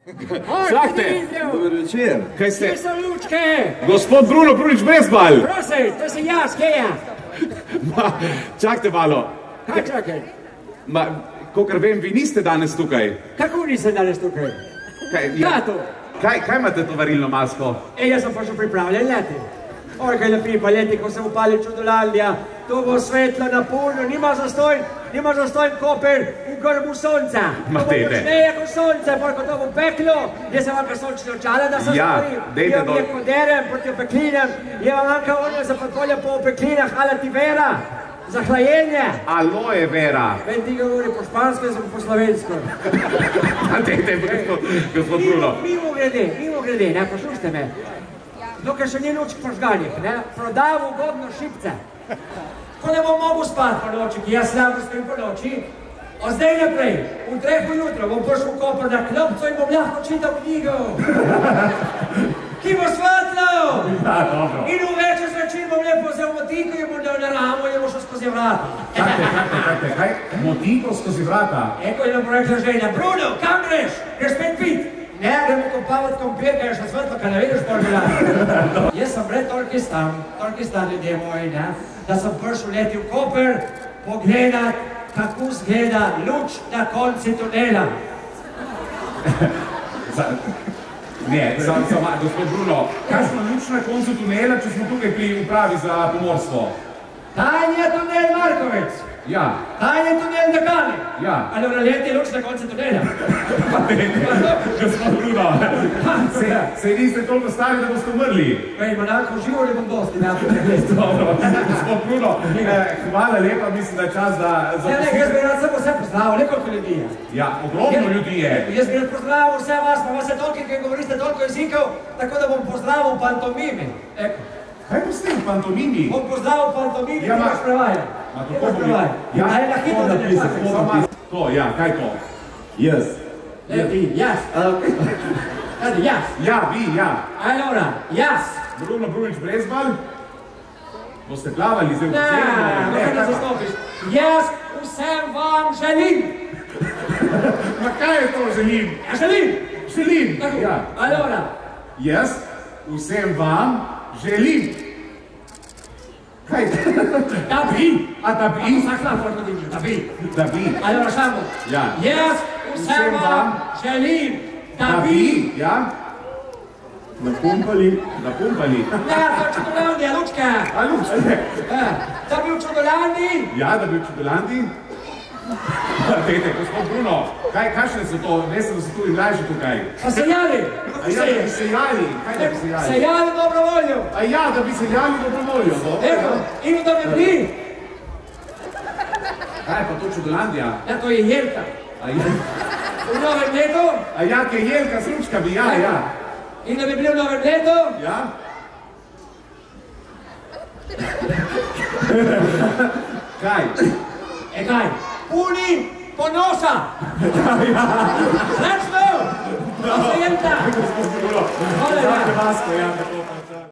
Čakajte. Dober večer. Kaj ste? Kje so lučke? Gospod Bruno Prunič Brezbal. Prosim, to sem jaz, kje je? Čakajte malo. Kaj čakaj? Kakor vem, vi niste danes tukaj. Kako nisem danes tukaj? Tato. Kaj imate to varilno masko? Jaz sem pa še pripravljen leti. Oj, kaj lepi pa leti, ko sem upali čudolandija. Tu bo svetlo na polju, nima zastojn Koper v grbu sonca. Ma To bo dajte. močneje kot sonce, bolj kot to bo peklo. Jaz sem vam sončne očala, da se Ja, stvorim. dajte dol. Je koderem proti opeklinam, je vam manjka ono za patolja po opeklinah, ala vera, za hlajenje. Aloe vera. Ven ti govori po špansko, jaz po slovensko. Dajte, gospod Bruno. Mimo grede, ne, poslušajte me. Dokaj še ni lučk požganih, ne, prodal ugodno šipce. Ko ne bom mogel spati po noči, ki jaz slabo spim po noči, od zdaj naprej, v 3 ujutro bom prišel v Koper na klopco in bom lahko čital knjigo. Ki bo svetlo! Ja, dobro. In v večer zvečer bom lepo vzel motiko in bom dal na ramo in bom šel skozi vrata. Čakajte, kaj? Motiko skozi vrata? Eko je nam bo rekla žena, Bruno, kam greš? Greš spet pit? Ne, gremo kopavati krompir, kaj je še svetlo, kaj ne vidiš pol želati. Jaz sem pred Torkistan, ljudje moji, ne, da sem prišel leti v Koper pogledat, kako zgleda luč na konci tunela. Ne, gospod Bruno, kakšna luč na koncu tunela, če smo tukaj pri upravi za pomorstvo? Taj je tunel Markovec. Ja. Taj je tunel Dekani. Ja. Ali mora leti luč na koncu tunela. Gospod Bruno, sej niste toliko stari, da boste umrli. Ej, manjako živo ali bom dosti, ne? Dobro, gospod Bruno, hvala lepa, mislim, da je čas, da... Jaz bi rad samo vse pozdravil, nekoliko ljudi je. Ja, ogromno ljudi je. Jaz bi rad pozdravil vse vas, pa vas je toliko, ki govorite toliko jezikov, tako da bom pozdravil pantomimi. Kaj boste v pantomimi? Bom pozdravil pantomimi, ki vas prevajam. Ma kako bo mi? A je na hitro, da ne čakaj. To, ja, kaj to? Jaz. Ti, jaz. Kaj jaz? Ja, vi, ja. Allora, jaz. Bruno Prunič Brezbal? Boste plavali zdaj v Ne, cenu? ne, da se stopiš. Jaz vsem vam želim. Ma kaj je to želim? Ja, želim. Želim, Tako, ja. allora. Jaz vsem vam želim. Kaj? Da bi. A da bi? Vsak lahko odgodim, da bi. Da bi. Allora, samo. Ja. Jaz vsem vam želim, da bi. Ja? Napumpali. Napumpali. Ne, to je čudolandija, lučka. A lučke? Da bi v čudolandiji. Ja, da bi v Čudolandiji? Dajte, gospod Bruno, kakšne so to? Ne sem se tudi mlajši tukaj. Pa sejali. A ja, da bi sejali. Kaj da bi sejali? Sejali dobro voljo. A ja, da bi sejali dobro voljo. Evo, in da bi bili. Kaj pa to Čudolandija? Ja, to je jelka. A ja, V novem letu. a ja, kaj jelka s ručkami, ja, ja. In da bi bili v novem letu. Ja? Kaj? Kaj? Puni ponosa. Srečno. To se jelka. Gospod Bruno, Hvala, ja. masko, ja, tako.